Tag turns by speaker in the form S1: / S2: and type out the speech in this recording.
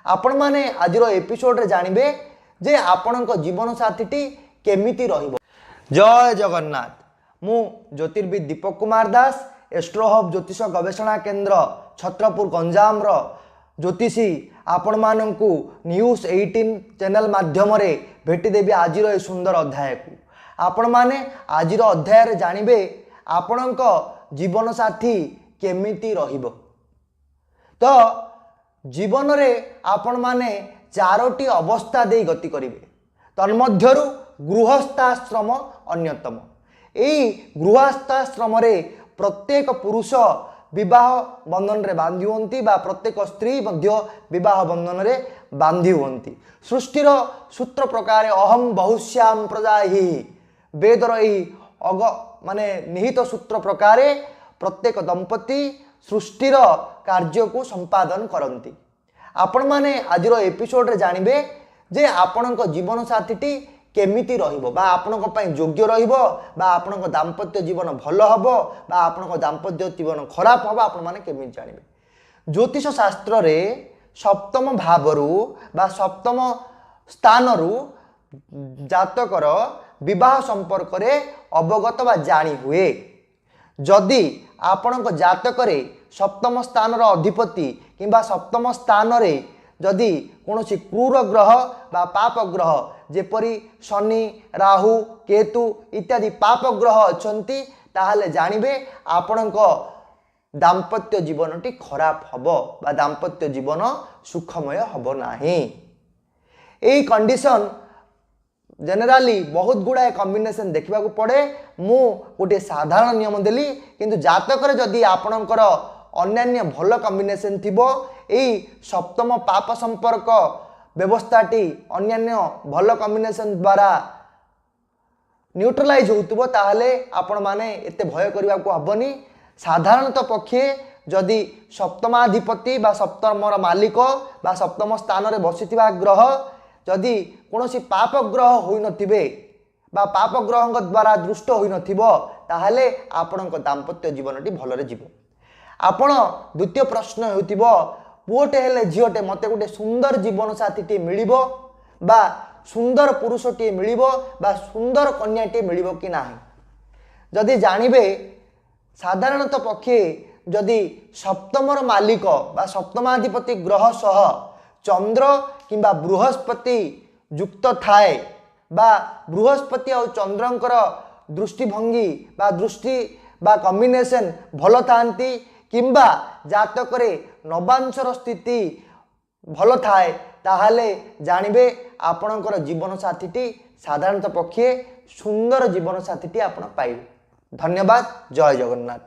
S1: आपण माने आज एपिसोड रे जानबे जे आपणक जीवन साथी केमिति रहिबो। जय जगन्नाथ। मु ज्योतिर्विद दीपक कुमार दास एस्ट्रो हब ज्योतिष गवेषणा केंद्र छत्रपुर गंजाम रो ज्योतिषी आपण माननकु न्यूज 18 चैनल माध्यम रे भेटी देबी आज ए सुंदर अध्याय को। आपण माने आज अध्याय रे जानबे आपणक जीवन साथी केमिति रहिबो। तो जीवन रे आपण माने चारोटी अवस्था दे गति करिवे। तन्मध्यरु गृहस्थाश्रम अन्यतम। एई गृहस्थाश्रम रे प्रत्येक पुरुष विवाह बंधन रे बांधी होंती बा प्रत्येक स्त्री मध्य विवाह बंधन रे बांधी होंती। सृष्टिर सूत्र प्रकार अहम बहुश्याम प्रजा ही वेदर एही अग माने निहित सूत्र प्रकार प्रत्येक दंपति सृष्टिर कार्य को संपादन करती। आपण माने आज एपिसोड रे जानबे जे आपणक जीवन साथी केमिति रहिबो बा आपणक पई योग्य रहिबो बा आपणक दाम्पत्य जीवन भल हबो बा आपणक दाम्पत्य जीवन खराब हबो। आपण माने केमिति जानबे ज्योतिष शास्त्र रे सप्तम भावरु बा सप्तम स्थानरु जातकर विवाह संपर्क रे अवगत बा जानी हुए। जदि आपणक जातक रे सप्तम स्थान रो अधिपति किंबा सप्तम स्थान रे जदि कोनोसी क्रूर ग्रह बा पाप ग्रह जेपरी शनि राहु केतु इत्यादि पाप ग्रह अछंती ताहले जानिबे आपणक दाम्पत्य जीवनटी खराब हबो बा दाम्पत्य जीवन सुखमय हबो नाही। एई कंडीशन जनरली बहुत गुड़ाए कॉम्बिनेशन देखा पड़े। मु गोटे साधारण नियम देली किंतु जातक जदि आपणकर अन्यान्य भल कॉम्बिनेशन थिबो एई सप्तम पाप संपर्क व्यवस्थाटी अन्यान्य भल कॉम्बिनेशन द्वारा न्यूट्रलाइज होतबो ताहले आपण माने एते भय करबा को हबनी। साधारणतः पक्षे जदि सप्तमाधिपति बा सप्तमर मालिक बा सप्तम स्थान रे बसिथिबा ग्रह जदि कोनोसी पाप ग्रह होई नथिबे बा पाप ग्रह द्वारा दृष्ट होई नथिबो ताहले आपणक दाम्पत्य जीवनटी भलरे जीवो। आपण द्वितीय प्रश्न हेउतिबो पुओटे हेले झियोटे मते गोटे सुंदर जीवन साथीटी मिलिबो बा सुंदर पुरुषटी मिलिबो बा सुंदर कन्याटी मिलिबो कि नाही। जदि जानिबे साधारणतः पक्षे जदि सप्तमर मालिक बा सप्तमाधिपति ग्रह सह चंद्र किंबा बृहस्पति युक्त थाए बा बृहस्पति और चंद्रंकर दृष्टिभंगी बा दृष्टि बा कॉम्बिनेशन भल थांती किंबा जातक रे नवांशर स्थिति भल थाए ताहले जानिबे आपणकर जीवन साथीटी साधारणतः पक्षे सुंदर जीवन साथीटी आपण पाइबे। धन्यवाद। जय जगन्नाथ।